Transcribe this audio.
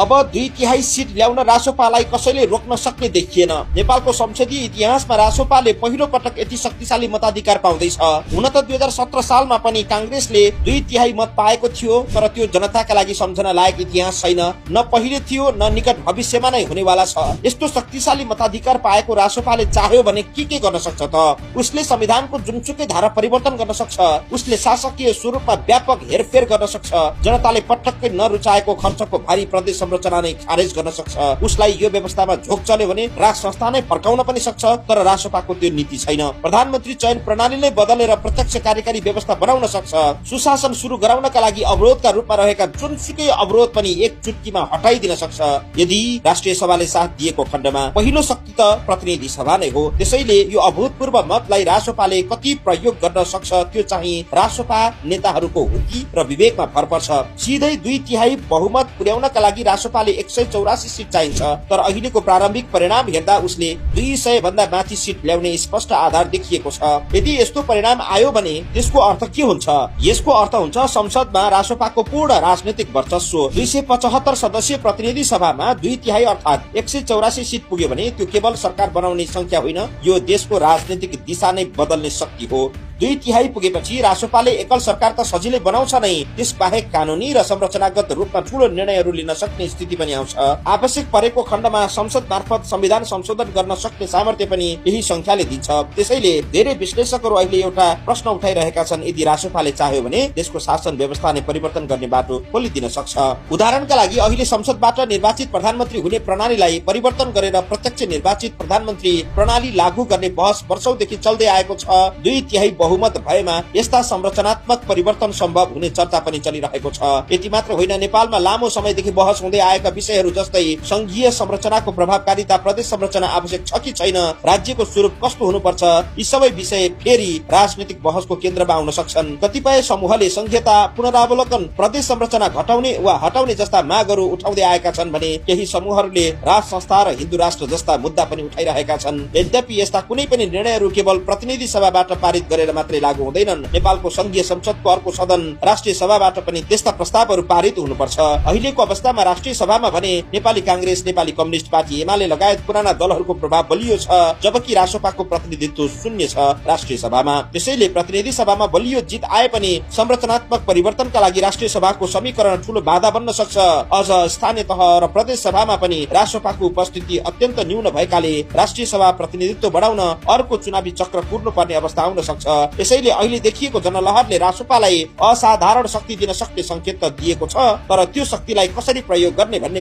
अब 2/3 सिट ल्याउन रासोपालाई कसैले रोक्न सक्ने देखिएन। नेपालको संसदीय इतिहासमा रासोपाले पहिलो पटक यति शक्तिशाली मताधिकार पाउँदैछ। हुन त 2017 सालमा पनि कांग्रेसले 2/3 मत पाएको थियो, तर त्यो जनताका लागि सम्झन लायक इतिहास छैन। न पहिले थियो न निकट भविष्यमा नै हुनेवाला छ। यस्तो शक्तिशाली मताधिकार पाएको रासोपाले चाह्यो भने के गर्न सक्छ त? उसले संविधानको जुनसुकै धारा परिवर्तन गर्न सक्छ। उसले शासकीय स्वरूपमा व्यापक हेरफेर गर्न सक्छ। जनताले पटक्कै नरुचाएको खर्चको भारी प्रदेश संरचना नै खारेज गर्न सक्छ। उसलाई यो व्यवस्थामा झोक चल्यो भने राज संस्था नै फर्काउन पनि सक्छ, तर रासोपाको त्यो नीति छैन। प्रधानमन्त्री चयन प्रणाली नै बदलेर प्रत्यक्ष कार्यकारी व्यवस्था बनाउन सक्छ। सुशासन सुरु गराउनका लागि अवरोधका रूपमा रहेका जुनसुकै अवरोध पनि एक चुटकीमा हटाइदिन सक्छ यदि राष्ट्रिय सभाले साथ दिएको खण्डमा। पहिलो शक्ति त प्रतिनिधि सभा नै हो। त्यसैले यो अभूतपूर्व मतलाई रासोपाले कति प्रयोग गर्न सक्छ त्यो चाहिँ रासोपा नेताहरूको हुकी र विवेकमा भर पर्छ। सिधै 2/3 बहुमत पुर्याउनका लागि रासोपाले 184 सिट चाहिन्छ, तर अहिलेको प्रारम्भिक परिणाम हेर्दा उसले 200 भन्दा माथि सिट ल्याउने स्पष्ट आधार देखिएको छ। यदि यस्तो परिणाम आयो भने त्यसको अर्थ के हुन्छ? यसको अर्थ हुन्छ संसदमा रासोपाको पूर्ण राजनीतिक वर्चस्व। 275 सदस्यीय प्रतिनिधि सभामा 2/3 अर्थात 184 सिट पुग्यो भने त्यो केवल सरकार बनाउने संख्या होइन, यो देशको राजनीतिक दिशा नै बदल्ने शक्ति हो। 2/3 पुगेपछि रासोपाले एकल सरकार त सजिलै बनाउँछ नै, त्यस बाहेक कानूनी र संरचनागत रूपमा ठूलो निर्णयहरू लिन सक्ने स्थिति पनि आउँछ। आवश्यक परेको खण्डमा संसद मार्फत संविधान संशोधन गर्न सक्ने सामर्थ्य पनि यही संख्याले दिन्छ। त्यसैले धेरै विश्लेषकहरू अहिले एउटा प्रश्न उठाइरहेका छन्, यदि रासोपाले चाह्यो भने देशको शासन व्यवस्था नै परिवर्तन गर्ने बाटो खोलिदिन सक्छ। उदाहरणका लागि अहिले संसदबाट निर्वाचित प्रधानमन्त्री हुने प्रणालीलाई परिवर्तन गरेर प्रत्यक्ष निर्वाचित प्रधानमन्त्री प्रणाली लागू गर्ने बहस वर्षौंदेखि चल्दै आएको छ। 2/3 बहुमत भएमा यस्ता संरचनात्मक परिवर्तन सम्भव हुने चर्चा पनि चलिरहेको छ। यति मात्र होइन, नेपालमा लामो समयदेखि बहस हुँदै आएका विषयहरू जस्तै संघीय संरचनाको प्रभावकारिता, प्रदेश संरचना आवश्यक छ कि छैन, राज्यको स्वरूप कस्तो हुनुपर्छ, यी सबै विषय फेरि राजनीतिक बहसको केन्द्रमा आउन सक्छन्। कतिपय समूहले संघीयता पुनरावलोकन, प्रदेश संरचना घटाउने वा हटाउने जस्ता मागहरू उठाउँदै आएका छन् भने केही समूहहरूले राज संस्था र हिन्दू राष्ट्र जस्ता मुद्दा पनि उठाइरहेका छन्। यद्यपि यस्ता कुनै पनि निर्णयहरू केवल प्रतिनिधि सभाबाट पारित गरेर मात्रै लागू हुँदैनन्। नेपालको संघीय संसदको अर्को सदन राष्ट्रिय सभाबाट पनि त्यस्ता प्रस्तावहरू पारित हुनुपर्छ। अहिलेको अवस्थामा राष्ट्रिय सभामा भने नेपाली कांग्रेस, नेपाली कम्युनिस्ट पार्टी, एमाले लगायत पुराना दलहरूको प्रभाव बलियो छ, जबकि रासोपाको प्रतिनिधित्व शून्य छ राष्ट्रिय सभामा। त्यसैले प्रतिनिधि सभामा बलियो जित आए पनि संरचनात्मक परिवर्तनका लागि राष्ट्रिय सभाको समीकरण ठूलो बाधा बन्न सक्छ। अझ स्थानीय तह र प्रदेश सभामा पनि रासोपाको उपस्थिति अत्यन्त न्यून भएकाले राष्ट्रिय सभा प्रतिनिधित्व बढाउन अर्को चुनावी चक्र कुर्नु पर्ने अवस्था आउन सक्छ। त्यसैले अहिले देखिएको जनलहरले रासोपालाई असाधारण शक्ति दिन सक्ने संकेत त दिएको छ, तर त्यो शक्तिलाई कसरी प्रयोग गर्ने भन्ने